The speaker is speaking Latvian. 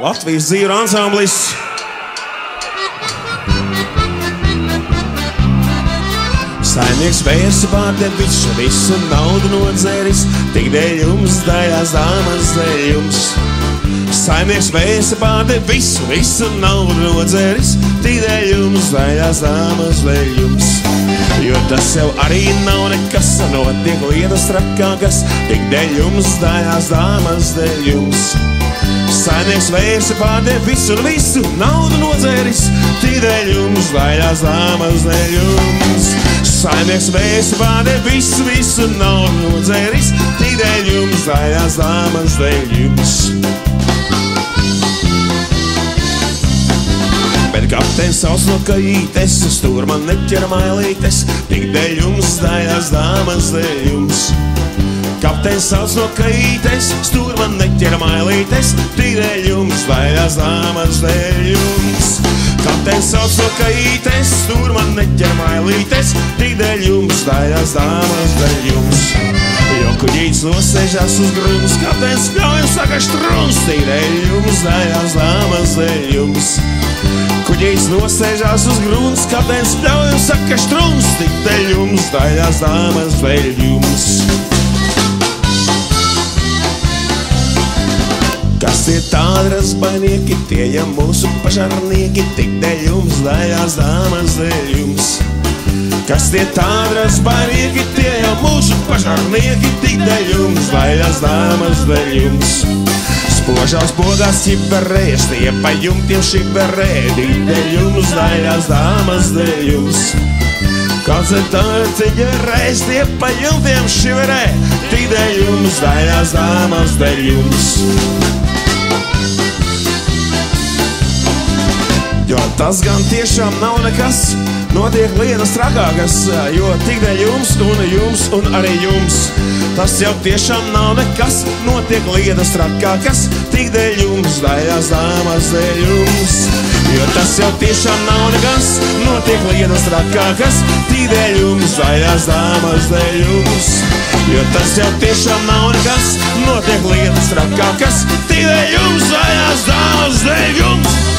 Latvijas dzīvu ansamblis. Saimnieks vērsi pārdien visu naudu nodzēris, tik dēļ jums, daļās dāmas, dēļ jums. Saimnieks vērsi pārdien visu naudu nodzēris, tik dēļ jums, daļās dāmas, dēļ jums. Jo tas jau arī nav nekas, notiek lietas trakākas, tik dēļ jums, daļās dāmas, dēļ jums. Saimnieks vērsi pārdien visu naudu nodzēris, tik dēļ jums, daļās dāmas, dēļ jums. Saimnieks vērsi pārdien visu naudu nodzēris, tik dēļ jums, daļās dāmas, dēļ jums. Bet kapteinis sauc no kajītes, stūrman neķer mailītes, tik dēļ jums, daļās dāmas, dēļ jums. Kapteinis sauc no kajītes, stūrman neķer mailītes, tik dēļ jums, daļās dāmas, dēļ jums. Kapteinis sauc no kajītes, stūrman neķer mailītes, tik dēļ jums, daļās dāmas, dēļ jums. Jo kuģītis nosēžās uz grunts, kapteinis pļauj un saka štruns, tik dēļ jums, daļās dāmas, dēļ jums. Kuģītis nosēžās uz grunts, kapteinis pļauj un saka štruns, tik dēļ jums, daļās dāmas, dēļ jums. Kas ir tādi razbainieki, tie jau mūsu pažarnieki, tik dēļ jums, daļās dāmas, dēļ jums. Kas ir tādi razbainieki, tie jau mūsu pažarnieki, tik dēļ jums, daļās dāmas, dēļ jums. Spožās bogās ķiberēs, tie pa jumtiem šiberē, tik dēļ jums, daļās dāmas, dēļ jums. Kāds ir tādi ciģerēs, tie pa jumtiem šiberē, tik dēļ jums, daļās dāmas, dēļ jums. Jo tas gan tiešām nav nekas, notiek lietas trakākas, jo tik dēļ jums un arī jums. Tas jau tiešām nav nekas, notiek lietas trakākas, tik dēļ jums, daļās dāmas, dēļ jums. Jo tas jau tiešām nav nekas, notiek lietas trakākas, tik dēļ jums, daļās dāmas, dēļ jums. Jo tas jau tiešām nav nekas, notiek lietas trakākas, tik dēļ jums, daļās dāmas, dēļ jums.